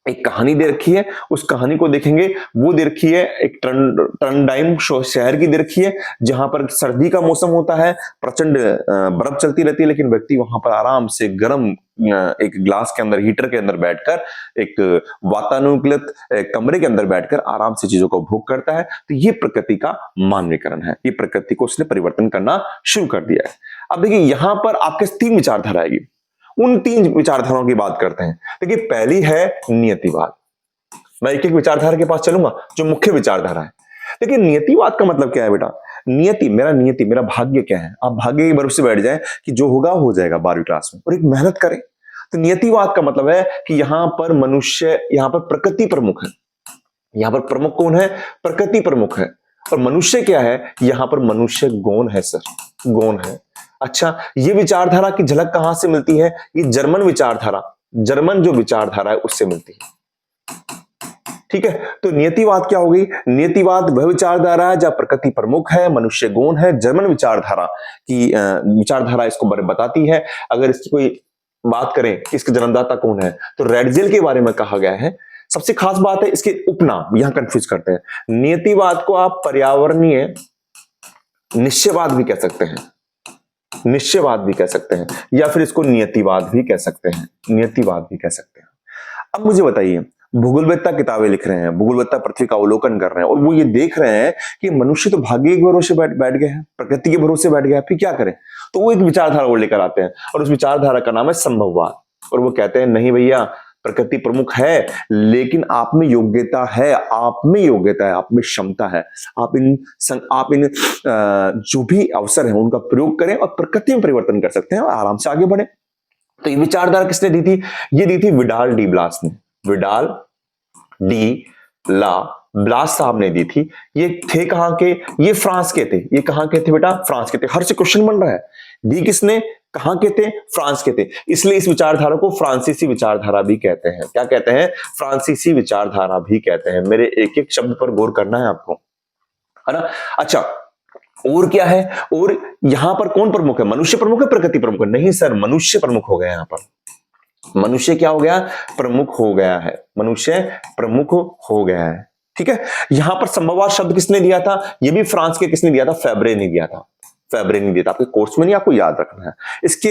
एक कहानी दे रखी है, उस कहानी को देखेंगे। वो दे रखी है एक ट्रंडाइम शहर की दे रखी है, जहां पर सर्दी का मौसम होता है, प्रचंड बर्फ चलती रहती है, लेकिन व्यक्ति वहां पर आराम से गर्म एक ग्लास के अंदर, हीटर के अंदर बैठकर, एक वातानुकूलित कमरे के अंदर बैठकर आराम से चीजों को भोग करता है। तो ये प्रकृति का मानवीकरण है, ये प्रकृति को उसने परिवर्तन करना शुरू कर दिया है। अब देखिए यहां पर आपके 3 विचारधारा आएगी, उन 3 विचारधाराओं की बात करते हैं। देखिए पहली है नियतिवाद। मैं एक एक विचारधारा के पास चलूंगा, जो मुख्य विचारधारा है। देखिए नियतिवाद का मतलब क्या है बेटा? नियति, मेरा भाग्य क्या है? आप भाग्य के भरोसे बैठ जाए कि जो होगा हो जाएगा 12वीं क्लास में, और एक मेहनत करें। तो नियतिवाद का मतलब है कि यहां पर मनुष्य, यहां पर प्रकृति प्रमुख है। यहां पर प्रमुख कौन है? प्रकृति प्रमुख है। और मनुष्य क्या है? यहां पर मनुष्य गौण है सर, गौण है। अच्छा, ये विचारधारा की झलक कहां से मिलती है? ये जर्मन विचारधारा, जर्मन जो विचारधारा है उससे मिलती है। ठीक है, तो नियतिवाद क्या हो गई? नियतिवाद वह विचारधारा है जहां प्रकृति प्रमुख है, मनुष्य गौण है। जर्मन विचारधारा की विचारधारा इसको बताती है। अगर इसकी कोई बात करें कि इसके जन्मदाता कौन है, तो रेडजेल के बारे में कहा गया है। सबसे खास बात है इसके उपनाम, यहां कंफ्यूज करते हैं। नियतिवाद को आप पर्यावरणीय निश्चयवाद भी कह सकते हैं, निश्चयवाद भी कह सकते हैं, या फिर इसको नियतिवाद भी कह सकते हैं, नियतिवाद भी कह सकते हैं। अब मुझे बताइए, भूगोलवेत्ता किताबें लिख रहे हैं, भूगोलवेत्ता पृथ्वी का अवलोकन कर रहे हैं, और वो ये देख रहे हैं कि मनुष्य तो भाग्य के भरोसे बैठ गए हैं, प्रकृति के भरोसे बैठ गया, फिर क्या करें? तो वो एक विचारधारा वो लेकर आते हैं, और उस विचारधारा का नाम है संभववाद। और वो कहते हैं नहीं भैया, प्रकृति प्रमुख है, लेकिन आप में योग्यता है, आप में योग्यता है, आप में क्षमता है। आप इन जो भी अवसर है उनका प्रयोग करें और प्रकृति में परिवर्तन कर सकते हैं और आराम से आगे बढ़े। तो ये विचारधारा किसने दी थी? ये दी थी विडाल डी ब्लास ने, विडाल डी ला ब्लास साहब ने दी थी। ये थे कहां के? ये फ्रांस के थे। ये कहां के थे बेटा? फ्रांस के थे। हर से क्वेश्चन बन रहा है, दी किसने, कहां के थे? फ्रांस के थे। इसलिए इस विचारधारा को फ्रांसीसी विचारधारा भी कहते हैं। क्या कहते हैं? फ्रांसीसी विचारधारा भी कहते हैं। मेरे एक एक शब्द पर गौर करना है आपको, है ना? अच्छा, और क्या है? और यहां पर कौन प्रमुख है? मनुष्य प्रमुख है, प्रकृति प्रमुख है? नहीं सर, मनुष्य प्रमुख हो गया। यहां पर मनुष्य क्या हो गया? प्रमुख हो गया है, मनुष्य प्रमुख हो गया है। ठीक है, यहां पर संभववाद शब्द किसने दिया था? ये भी फ्रांस के किसने दिया था? फेब्रे ने दिया था। फेब्रे ने दिया था। आपके कोर्स में नहीं, आपको याद रखना है। इसके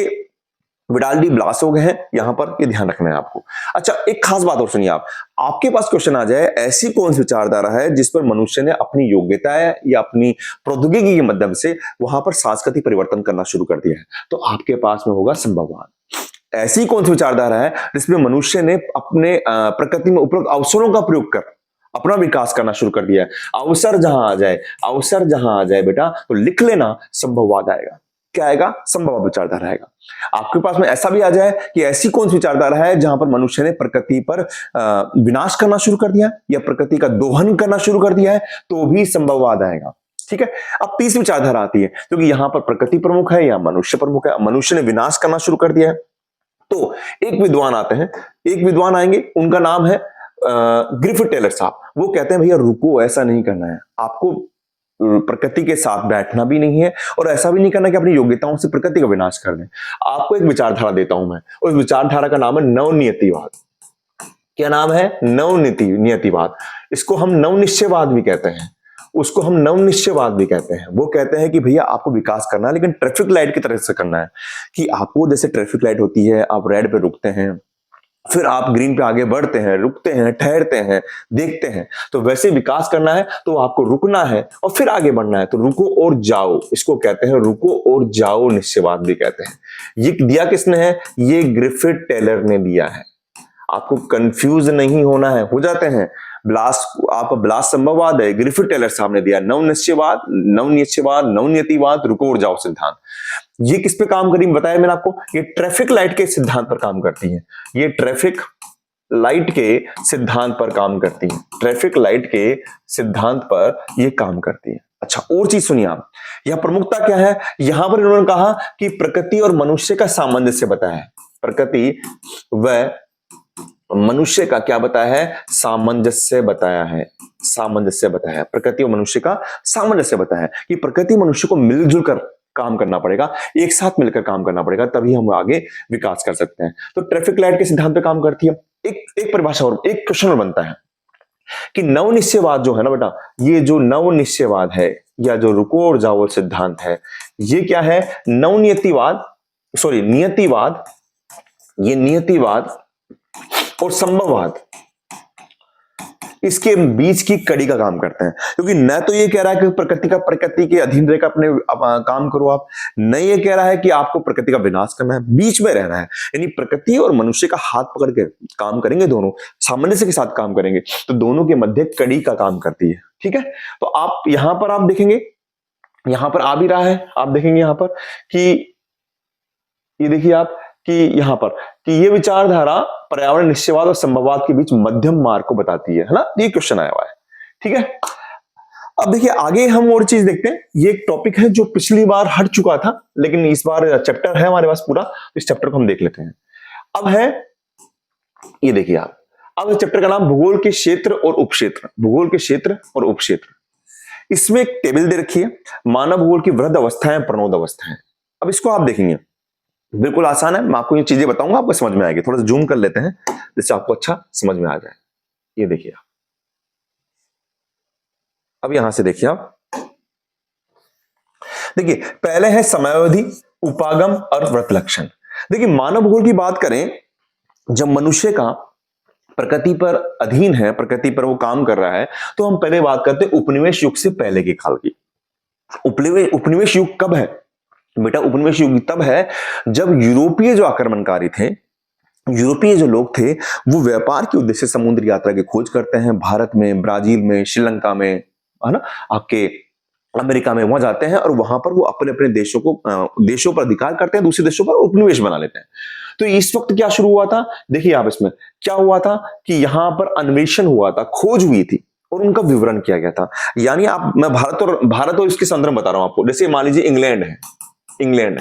विडाल डी ब्लास हो गए हैं यहां पर, ये ध्यान रखना है आपको। अच्छा, एक खास बात और सुनिए आप, आपके पास क्वेश्चन आ जाए, ऐसी कौन सी विचारधारा है जिस पर मनुष्य ने अपनी योग्यता या अपनी प्रौद्योगिकी के माध्यम से वहां पर सांस्कृतिक परिवर्तन करना शुरू कर दिया है? तो आपके पास में होगा संभववाद। ऐसी कौन सी विचारधारा है जिसमें मनुष्य ने अपने प्रकृति में उपलब्ध अवसरों का प्रयोग कर अपना विकास करना शुरू कर दिया है? अवसर जहां आ जाए, अवसर जहां आ जाए बेटा, तो लिख लेना, संभववाद आएगा। क्या आएगा? संभववाद विचारधारा आएगा। आपके पास में ऐसा भी आ जाए कि ऐसी कौन सी विचारधारा है जहां पर मनुष्य ने प्रकृति पर विनाश करना शुरू कर दिया या प्रकृति का दोहन करना शुरू कर दिया है, तो भी संभववाद आएगा। ठीक है, अब तीसरी विचारधारा आती है, क्योंकि यहां पर प्रकृति प्रमुख है या मनुष्य प्रमुख है, मनुष्य ने विनाश करना शुरू कर दिया है। तो एक विद्वान आते हैं, एक विद्वान आएंगे, उनका नाम है ग्रिफिथ टेलर साहब। वो कहते हैं भैया रुको, ऐसा नहीं करना है, आपको प्रकृति के साथ बैठना भी नहीं है और ऐसा भी नहीं करना कि अपनी योग्यताओं से प्रकृति का विनाश कर दें। आपको एक विचारधारा देता हूं मैं, उस विचारधारा का नाम है नवनियतिवाद। क्या नाम है? नवनियतिवाद। इसको हम नवनिश्चयवाद भी कहते हैं, उसको हम नवनिश्चयवाद भी कहते हैं। वो कहते हैं कि भैया आपको विकास करना है, लेकिन ट्रैफिक लाइट की तरह से करना है। कि आपको जैसे ट्रैफिक लाइट होती है, आप रेड पे रुकते हैं, फिर आप ग्रीन पे आगे बढ़ते हैं, रुकते हैं, ठहरते हैं, देखते हैं, तो वैसे विकास करना है तो आपको रुकना है और फिर आगे बढ़ना है। तो रुको और जाओ, इसको कहते हैं रुको और जाओ निश्चयवाद भी कहते हैं। ये दिया किसने है? ये ग्रिफिथ टेलर ने दिया है। आपको कंफ्यूज नहीं होना है, हो जाते हैं ब्लास, आप ब्लास संभववाद है, ग्रिफिथ टेलर साहब ने दिया नवनिश्चयवाद, नवनियतिवाद, रुको और जाओ सिद्धांत। ये किस पे काम करी बताया मैंने आपको? ये ट्रैफिक लाइट के सिद्धांत पर काम करती है। ये ट्रैफिक लाइट के सिद्धांत पर काम करती है, ट्रैफिक लाइट के सिद्धांत पर ये काम करती है। अच्छा, और चीज सुनिए आप, यह प्रमुखता क्या है? यहां पर इन्होंने कहा कि प्रकृति और मनुष्य का सामंजस्य बताया है। प्रकृति व मनुष्य का क्या बताया है? सामंजस्य बताया है। सामंजस्य बताया है, प्रकृति और मनुष्य का सामंजस्य बताया है कि प्रकृति मनुष्य को मिलजुल कर काम करना पड़ेगा, एक साथ मिलकर काम करना पड़ेगा, तभी हम आगे विकास कर सकते हैं। तो ट्रैफिक लाइट के सिद्धांत पे काम करती है। एक एक परिभाषा और एक क्वेश्चन और बनता है कि नवनिश्चयवाद जो है ना बेटा, ये जो नवनिश्चयवाद है या जो रुको और जाओ सिद्धांत है, ये क्या है? नवनियतिवाद, सॉरी नियतिवाद, ये नियतिवाद और संभववाद, इसके बीच की कड़ी का काम करते हैं। क्योंकि न तो ये कह रहा है कि प्रकृति के अधीन रहकर अपने काम करो आप, न ये कह रहा है कि आपको प्रकृति का विनाश करना है, बीच में रहना है। यानी प्रकृति और मनुष्य का हाथ पकड़ के काम करेंगे, दोनों सामंजस्य के साथ काम करेंगे, तो दोनों के मध्य कड़ी का काम करती है। ठीक है, तो आप यहां पर आप देखेंगे, यहां पर आ भी रहा है, आप देखेंगे यहां पर कि ये देखिए आप कि यहां पर कि ये विचारधारा पर्यावरण निश्चयवाद और संभववाद के बीच मध्यम मार्ग को बताती है ना? ये क्वेश्चन आया हुआ है। ठीक है, अब देखिए आगे हम और चीज देखते हैं। ये एक टॉपिक है जो पिछली बार हट चुका था, लेकिन इस बार चैप्टर है हमारे पास पूरा, तो इस चैप्टर को हम देख लेते हैं। अब है ये देखिए आप, अब इस चैप्टर का नाम भूगोल के क्षेत्र और उपक्षेत्र, भूगोल के क्षेत्र और उपक्षेत्र। इसमें एक टेबल दे रखी है, मानव भूगोल की वृहद अवस्थाएं, प्रणोद अवस्थाएं। अब इसको आप देखेंगे, बिल्कुल आसान है, मैं आपको ये चीजें बताऊंगा, आपको समझ में आएगी। थोड़ा सा जूम कर लेते हैं जिससे आपको अच्छा समझ में आ जाए। ये देखिए आप, अब यहां से देखिए आप, देखिए पहले है समयावधि, उपागम और व्रत लक्षण। देखिए मानव भूगोल की बात करें, जब मनुष्य का प्रकृति पर अधीन है, प्रकृति पर वो काम कर रहा है, तो हम पहले बात करते हैं उपनिवेश युग से पहले के काल की। उपनिवेश युग कब है बेटा? उपनिवेश युग तब है जब यूरोपीय जो आक्रमणकारी थे, यूरोपीय जो लोग थे, वो व्यापार के उद्देश्य से समुद्र यात्रा की खोज करते हैं, भारत में, ब्राजील में, श्रीलंका में, है ना, आपके अमेरिका में वहां जाते हैं और वहां पर वो अपने अपने देशों पर अधिकार करते हैं, दूसरे देशों पर उपनिवेश बना लेते हैं। तो इस वक्त क्या शुरू हुआ था, देखिए आप, इसमें क्या हुआ था कि यहां पर अन्वेषण हुआ था, खोज हुई थी और उनका विवरण किया गया था। यानी आप, मैं भारत और इसके संदर्भ बता रहा हूं आपको। जैसे मान लीजिए इंग्लैंड है, इंग्लैंड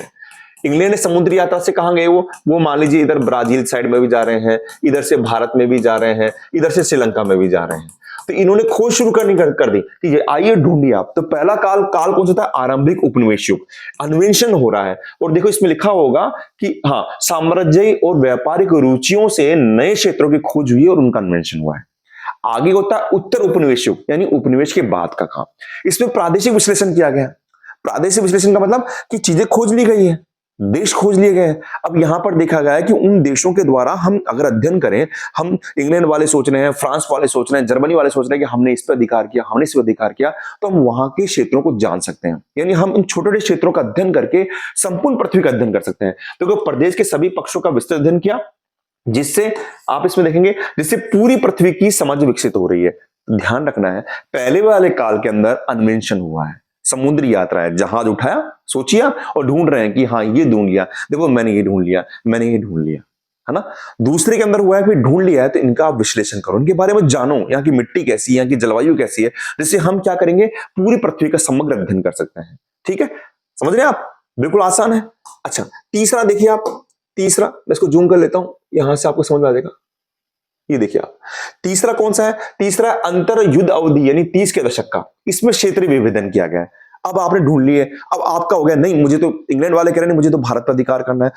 ने समुद्री यात्रा से कहां गए? वो मान लीजिए इधर ब्राजील साइड में भी जा रहे हैं, इधर से भारत में भी जा रहे हैं, इधर से श्रीलंका में भी जा रहे हैं। तो इन्होंने खोज शुरू कर दी कि ये आइए ढूंढिए आप। तो पहला काल कौन सा था? आरंभिक उपनिवेश युग। अन्वेषण हो रहा है और देखो इसमें लिखा होगा कि हाँ, साम्राज्य और व्यापारिक रुचियों से नए क्षेत्रों की खोज हुई और उनका अन्वेषण हुआ है। आगे होता है उत्तर उपनिवेश युग, यानी उपनिवेश के बाद का काम। इसमें प्रादेशिक विश्लेषण किया गया। प्रादेशिक विश्लेषण का मतलब कि चीजें खोज ली गई है, देश खोज लिए गए हैं। अब यहां पर देखा गया है कि उन देशों के द्वारा हम अगर अध्ययन करें, हम इंग्लैंड वाले सोच रहे हैं, फ्रांस वाले सोच रहे हैं, जर्मनी वाले सोच रहे हैं कि हमने इस पर अधिकार किया, हमने इस पर अधिकार किया, तो हम वहां के क्षेत्रों को जान सकते हैं। यानी हम इन छोटे छोटे क्षेत्रों का अध्ययन करके संपूर्ण पृथ्वी का अध्ययन कर सकते हैं। तो प्रदेश के सभी पक्षों का विस्तृत अध्ययन किया, जिससे आप इसमें देखेंगे, जिससे पूरी पृथ्वी की समझ विकसित हो रही है। ध्यान रखना है, पहले वाले काल के अंदर अन्वेषण हुआ है, समुद्री यात्रा है, जहाज उठाया, सोचिए आप, और ढूंढ रहे हैं कि हाँ ये ढूंढ लिया, देखो मैंने ये ढूंढ लिया, मैंने ये ढूंढ लिया, है ना। दूसरे के अंदर हुआ है कि ढूंढ लिया है, तो इनका आप विश्लेषण करो, इनके बारे में जानो, यहाँ की मिट्टी कैसी है, यहाँ की जलवायु कैसी है, जिससे हम क्या करेंगे, पूरी पृथ्वी का समग्र अध्ययन कर सकते हैं। ठीक है, समझ रहे हैं आप? बिल्कुल आसान है। अच्छा, तीसरा देखिए आप, तीसरा मैं इसको जूम कर लेता हूं, यहां से आपको समझ में आ जाएगा। ये देखिए आप, तीसरा कौन सा है? तीसरा अंतर युद्ध अवधि, यानी 30 के दशक का। इसमें क्षेत्रीय विभेदन किया गया है। अब आपने ढूंढ लिए, अब आपका हो गया नहीं, मुझे तो इंग्लैंड वाले कह रहे हैं मुझे तो भारत पर अधिकार करना है।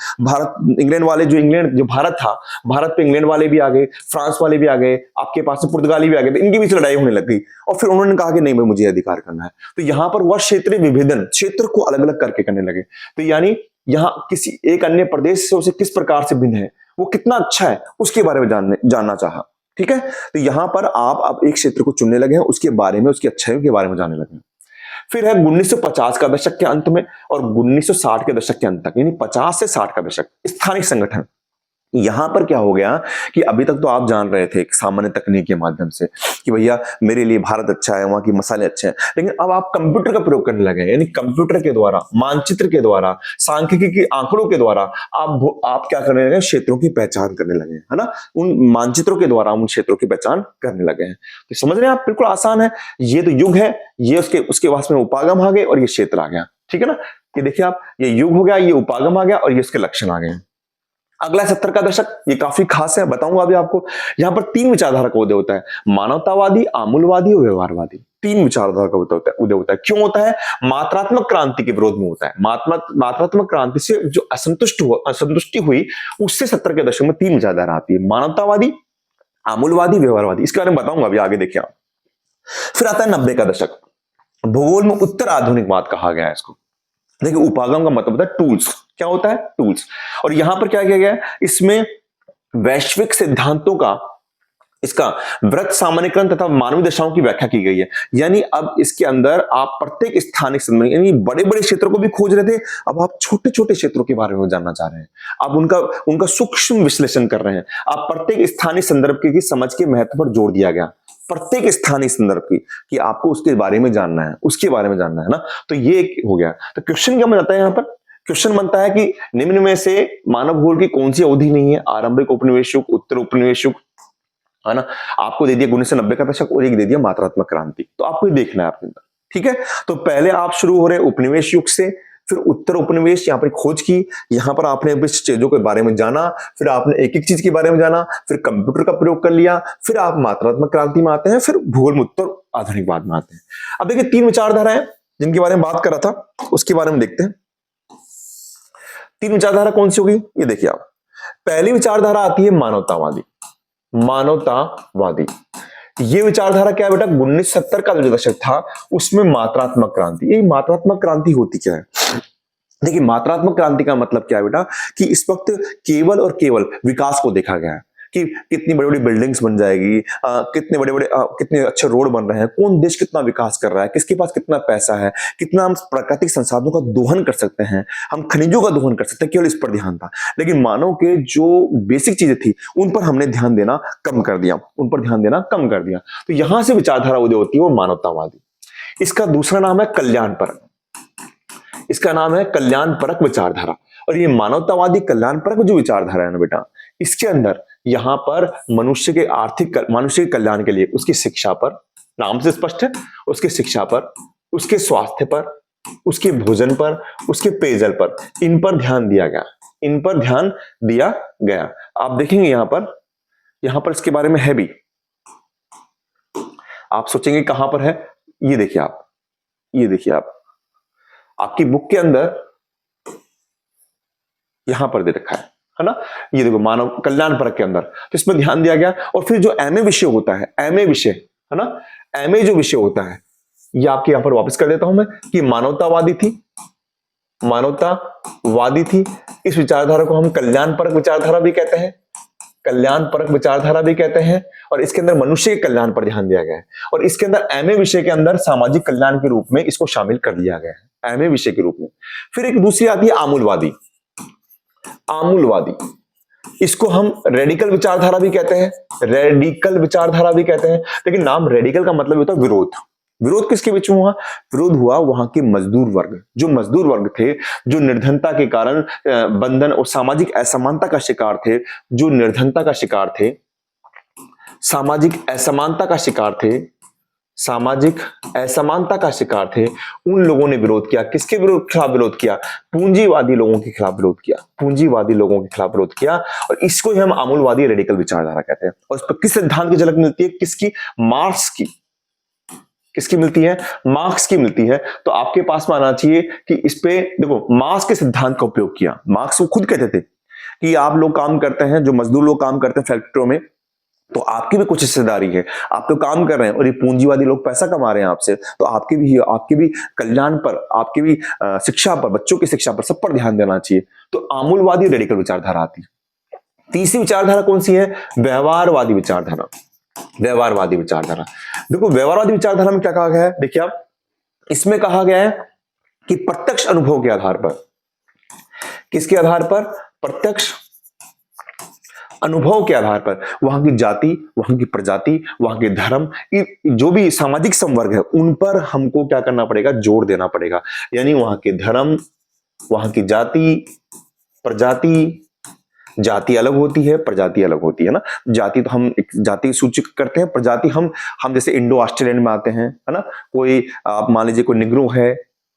इंग्लैंड वाले जो भारत था, भारत पे इंग्लैंड वाले भी आ गए, फ्रांस वाले भी आ गए, आपके पास में पुर्तगाली भी आ गए, तो इनकी बीच लड़ाई होने लग गई और फिर उन्होंने कहा कि नहीं भाई मुझे अधिकार करना है। तो यहां पर हुआ क्षेत्रीय विभेदन, क्षेत्र को अलग अलग करके करने लगे। तो यानी यहाँ किसी एक अन्य प्रदेश से उसे किस प्रकार से भिन्न है, वो कितना अच्छा है, उसके बारे में जानना चाहा। ठीक है, तो यहां पर आप एक क्षेत्र को चुनने लगे हैं, उसके बारे में, उसकी अच्छाइयों के बारे में जानने लगे हैं। फिर है 1950 का दशक के अंत में और 1960 के दशक के अंत तक, यानी 50 से 60 का दशक, स्थानिक संगठन। यहां पर क्या हो गया कि अभी तक तो आप जान रहे थे सामान्य तकनीक के माध्यम से कि भैया मेरे लिए भारत अच्छा है, वहां की मसाले अच्छे हैं, लेकिन अब आप कंप्यूटर का प्रयोग करने लगे, यानी कंप्यूटर के द्वारा, मानचित्र के द्वारा, सांख्यिकी के आंकड़ों के द्वारा आप क्या करने लगे, क्षेत्रों की पहचान करने लगे, है ना। उन मानचित्रों के द्वारा उन क्षेत्रों की पहचान करने लगे हैं। तो समझ रहे हैं आप, बिल्कुल आसान है। ये तो युग है, ये उसके पास में उपागम आ गए और ये क्षेत्र आ गया। ठीक है ना, ये देखिए आप, ये युग हो गया, ये उपागम आ गया और ये उसके लक्षण आ गए। अगला 70 का दशक, ये काफी खास है, बताऊंगा अभी आपको। यहां पर 3 विचारधारा का उदय होता है, मानवतावादी, आमूलवादी और व्यवहारवादी। 3 विचारधारा का उदय होता है। क्यों होता है? मात्रात्मक क्रांति के विरोध में होता है। मात्रात्मक क्रांति से जो असंतुष्टि हुई, उससे 70 के दशक में 3 विचारधारा आती है, मानवतावादी, आमूलवादी, व्यवहारवादी, इसके बारे में बताऊंगा अभी आगे, देखिए आप। फिर आता है 90 का दशक, भूगोल में उत्तर आधुनिकवाद कहा गया है इसको। देखिए उपागम का मतलब होता है टूल्स, क्या होता है टूल्स, और यहां पर क्या किया गया है, इसमें वैश्विक सिद्धांतों का, इसका वृत्त सामान्यीकरण तथा मानवीय दशाओं की व्याख्या की गई है। यानी अब इसके अंदर आप प्रत्येक स्थानिक संदर्भ, यानी बड़े बड़े क्षेत्रों को भी खोज रहे थे, अब आप छोटे छोटे क्षेत्रों के बारे में जानना चाह रहे हैं, आप उनका उनका सूक्ष्म विश्लेषण कर रहे हैं। आप प्रत्येक स्थानीय संदर्भ की समझ के महत्व पर जोर दिया गया, प्रत्येक स्थानीय संदर्भ की, कि आपको उसके बारे में जानना है, उसके बारे में जानना है ना। तो ये एक हो गया। तो क्वेश्चन क्या बन जाता है यहाँ पर, क्वेश्चन बनता है कि निम्न में से मानव भूगोल की कौन सी अवधि नहीं है, आरंभिक उपनिवेश युग, उत्तर उपनिवेश युग, है ना। आपको दे दिया 1990 का दशक और एक दे दिया मात्रात्मक क्रांति, तो आपको ये देखना है आपके अंदर, ठीक है। तो पहले आप शुरू हो रहे हैं उपनिवेश युग से, फिर उत्तर उपनिवेश, यहाँ पर खोज की, यहाँ पर आपने चीजों के बारे में जाना, फिर आपने एक एक चीज के बारे में जाना, फिर कंप्यूटर का प्रयोग कर लिया, फिर आप मात्रात्मक क्रांति में आते हैं, फिर भूगोल में उत्तर आधुनिकवाद में आते हैं। अब देखिए 3 विचारधाराएं जिनके बारे में बात कर रहा था, उसके बारे में देखते हैं। 3 विचारधारा कौन सी होगी, ये देखिए आप। पहली विचारधारा आती है मानवतावादी, मानवतावादी। ये विचारधारा क्या है बेटा, 1970 का जो दशक था उसमें मात्रात्मक क्रांति। ये मात्रात्मक क्रांति होती क्या है, देखिए मात्रात्मक क्रांति का मतलब क्या है बेटा, कि इस वक्त केवल और केवल विकास को देखा गया है, कि कितनी बड़ी बड़ी बिल्डिंग्स बन जाएगी, कितने बड़े बड़े कितने अच्छे रोड बन रहे हैं, कौन देश कितना विकास कर रहा है, किसके पास कितना पैसा है, कितना हम प्राकृतिक संसाधनों का दोहन कर सकते हैं, हम खनिजों का दोहन कर सकते हैं, केवल इस पर ध्यान था। लेकिन मानव के जो बेसिक चीजें थी उन पर हमने ध्यान देना कम कर दिया, उन पर ध्यान देना कम कर दिया। तो यहां से विचारधारा उदय होती है वो मानवतावादी। इसका दूसरा नाम है कल्याणपरक, इसका नाम है कल्याणपरक विचारधारा। और ये मानवतावादी कल्याणपरक जो विचारधारा है ना बेटा, इसके अंदर यहां पर मनुष्य के मनुष्य के कल्याण के लिए उसकी शिक्षा पर, नाम से स्पष्ट है, उसकी शिक्षा पर, उसके स्वास्थ्य पर, उसके भोजन पर, उसके पेयजल पर, इन पर ध्यान दिया गया, इन पर ध्यान दिया गया। आप देखेंगे यहां पर इसके बारे में है भी। आप सोचेंगे कहां पर है, ये देखिए आप, ये देखिए आप, आपकी बुक के अंदर यहां पर दे रखा है ना। ये देखो मानव कल्याण परक के अंदर, तो इसमें ध्यान दिया गया। और फिर जो एमए विषय होता है, एमए विषय है ना, एमए जो विषय होता है, ये आपके यहां पर वापस कर देता हूं मैं, कि मानवतावादी थी, मानवतावादी थी। इस विचारधारा को हम कल्याण परक विचारधारा भी कहते हैं, कल्याण परक विचारधारा भी कहते हैं। और इसके अंदर मनुष्य के कल्याण पर ध्यान दिया गया है, और इसके अंदर एमए विषय के अंदर सामाजिक कल्याण के रूप में इसको शामिल कर दिया गया है, एमए विषय के रूप में। फिर एक दूसरी आती है आमूलवादी, आमूलवादी, इसको हम रेडिकल विचारधारा भी कहते हैं, रेडिकल विचारधारा भी कहते हैं। लेकिन नाम रेडिकल का मतलब होता है विरोध। विरोध किसके बीच में हुआ, विरोध हुआ वहां के मजदूर वर्ग, जो मजदूर वर्ग थे, जो निर्धनता के कारण बंधन और सामाजिक असमानता का शिकार थे, जो निर्धनता का शिकार थे, सामाजिक असमानता का शिकार थे, सामाजिक असमानता का शिकार थे, उन लोगों ने विरोध किया। किसके खिलाफ विरोध किया, पूंजीवादी लोगों के खिलाफ विरोध किया, पूंजीवादी लोगों के खिलाफ विरोध किया। और इसको ही हम आमूलवादी रेडिकल विचारधारा कहते हैं। और इस पर किस सिद्धांत की झलक मिलती है, किसकी, मार्क्स की, किसकी मिलती है, मार्क्स की मिलती है। तो आपके पास में आना चाहिए कि इस पे देखो मार्क्स के सिद्धांत का उपयोग किया। मार्क्स वो खुद कहते थे कि आप लोग काम करते हैं, जो मजदूर लोग काम करते हैं फैक्ट्रियों में, तो आपकी भी कुछ हिस्सेदारी है, आप तो काम कर रहे हैं, और ये पूंजीवादी लोग पैसा कमा रहे हैं आपसे, तो आपके भी कल्याण पर, आपकी भी शिक्षा पर, बच्चों की शिक्षा पर, सब पर ध्यान देना चाहिए। तो आमूलवादी रेडिकल विचारधारा आती है। तीसरी विचारधारा कौन सी है, व्यवहारवादी विचारधारा। व्यवहारवादी विचारधारा, देखो व्यवहारवादी विचारधारा में क्या कहा गया है, देखिए आप, इसमें कहा गया है कि प्रत्यक्ष अनुभव के आधार पर, किसके आधार पर, प्रत्यक्ष अनुभव के आधार पर वहां की जाति, वहां की प्रजाति, वहां के धर्म, जो भी सामाजिक संवर्ग है, उन पर हमको क्या करना पड़ेगा, जोर देना पड़ेगा। यानी वहां के धर्म, वहां की जाति, प्रजाति, जाति अलग होती है, प्रजाति अलग होती है ना। जाति तो हम एक जाति सूचित करते हैं, प्रजाति हम जैसे इंडो ऑस्ट्रेलियन में आते हैं, है ना। कोई आप मान लीजिए कोई निग्रो है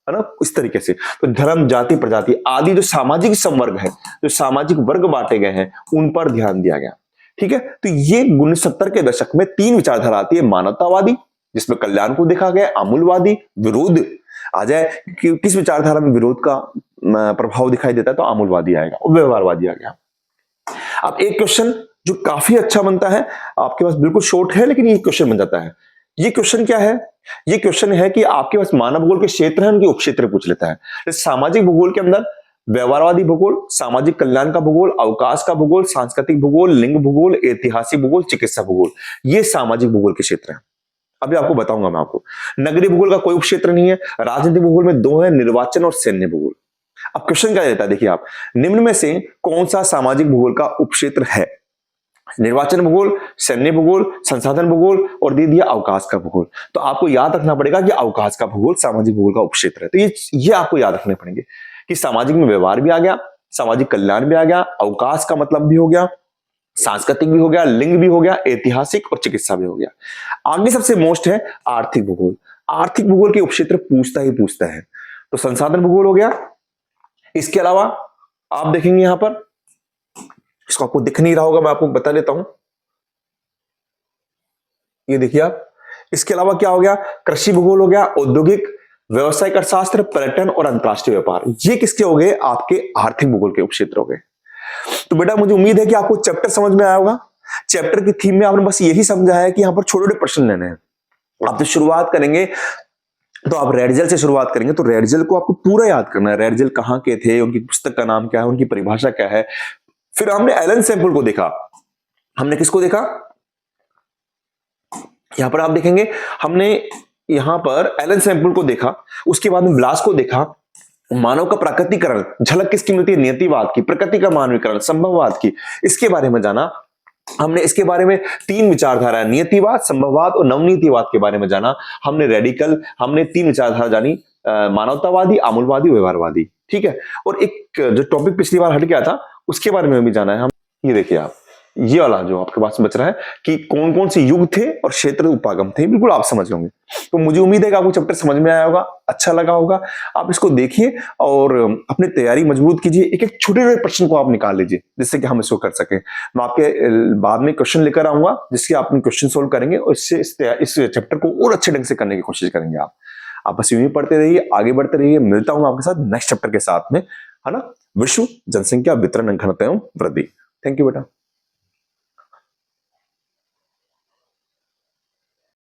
ना, इस तरीके से। तो धर्म, जाति, प्रजाति आदि जो सामाजिक संवर्ग है, जो सामाजिक वर्ग बांटे गए हैं, उन पर ध्यान दिया गया। ठीक है, तो ये 1970 के दशक में 3 विचारधारा आती है, मानवतावादी जिसमें कल्याण को देखा गया, आमूलवादी, विरोध आ जाए कि किस विचारधारा में विरोध का प्रभाव दिखाई देता है, तो आमूलवादी आएगा, और व्यवहारवादी आ गया। अब एक क्वेश्चन जो काफी अच्छा बनता है। आपके पास बिल्कुल शॉर्ट है लेकिन ये क्वेश्चन बन जाता है। ये क्वेश्चन क्या है? ये क्वेश्चन है कि आपके पास मानव भूगोल के क्षेत्र है, उनके उपक्षेत्र पूछ लेता है। जैसे सामाजिक भूगोल के अंदर व्यवहारवादी भूगोल, सामाजिक कल्याण का भूगोल, अवकाश का भूगोल, सांस्कृतिक भूगोल, लिंग भूगोल, ऐतिहासिक भूगोल, चिकित्सा भूगोल, ये सामाजिक भूगोल के क्षेत्र हैं। अभी आपको बताऊंगा मैं आपको। नगरीय भूगोल का कोई उपक्षेत्र नहीं है। राजनीतिक भूगोल में दो है, निर्वाचन और सैन्य भूगोल। अब क्वेश्चन क्या देता है, देखिए आप, निम्न में से कौन सा सामाजिक भूगोल का उपक्षेत्र है? निर्वाचन भूगोल, सैन्य भूगोल, संसाधन भूगोल और दे दिया अवकाश का भूगोल। तो आपको याद रखना पड़ेगा कि अवकाश का भूगोल सामाजिक भूगोल का उपक्षेत्र है। तो ये आपको याद रखने पड़ेंगे कि सामाजिक में व्यवहार भी आ गया, सामाजिक कल्याण भी आ गया, अवकाश का मतलब भी हो गया, सांस्कृतिक भी हो गया, लिंग भी हो गया, ऐतिहासिक और चिकित्सा भी हो गया। आगे सबसे मोस्ट है आर्थिक भूगोल। आर्थिक भूगोल के उपक्षेत्र पूछता ही पूछता है। तो संसाधन भूगोल हो गया। इसके अलावा आप देखेंगे यहां पर, इसको आपको दिख नहीं रहा होगा, मैं आपको बता देता हूं। ये देखिए आप, इसके अलावा क्या हो गया? कृषि भूगोल हो गया, औद्योगिक, व्यवसायिक अर्थशास्त्र, पर्यटन और अंतरराष्ट्रीय व्यापार। ये किसके हो गए? आपके आर्थिक भूगोल के उपक्षेत्र हो गए। तो बेटा मुझे उम्मीद है कि आपको चैप्टर समझ में आया होगा। चैप्टर की थीम में आपने बस यही समझा है कि यहां पर छोटे छोटे प्रश्न लेने हैं। आप जो शुरुआत करेंगे तो आप रेड जेल से शुरुआत करेंगे, तो रेड जेल को आपको पूरा याद करना है। रेड जेल कहां के थे, उनकी पुस्तक का नाम क्या है, उनकी परिभाषा क्या है। फिर हमने एलन सैंपल को देखा। हमने किसको देखा? यहां पर आप देखेंगे, हमने यहां पर एलन सैंपल को देखा। उसके बाद में ब्लास को देखा। मानव का प्राकृतिकरण, झलक किसकी मिलती है? नियतिवाद की। प्रकृति का मानवीकरण, संभववाद की। इसके बारे में जाना हमने। इसके बारे में तीन विचारधारा, नियतिवाद, संभववाद और नवनीतिवाद के बारे में जाना हमने। रेडिकल, हमने तीन विचारधारा जानी, मानवतावादी, आमूलवादी, व्यवहारवादी। ठीक है। और एक जो टॉपिक पिछली बार हट गया था उसके बारे में भी जाना है हम। ये देखिए आप, ये वाला जो आपके पास बच रहा है कि कौन कौन से युग थे और क्षेत्र उपागम थे, बिल्कुल आप समझ होंगे। तो मुझे उम्मीद है कि आपको चैप्टर समझ में आया होगा, अच्छा लगा होगा। आप इसको देखिए और अपनी तैयारी मजबूत कीजिए। एक एक छोटे छोटे प्रश्न को आप निकाल लीजिए जिससे कि हम इसको कर सकें। मैं आपके बाद में क्वेश्चन लेकर आऊंगा जिसके आप क्वेश्चन सोल्व करेंगे और इससे इस चैप्टर को और अच्छे ढंग से करने की कोशिश करेंगे। आप बस यूं ही पढ़ते रहिए, आगे बढ़ते रहिए। मिलता हूं आपके साथ नेक्स्ट चैप्टर के साथ में, है ना। विश्व जनसंख्या वितरण घनत्व एवं वृद्धि। थैंक यू बेटा।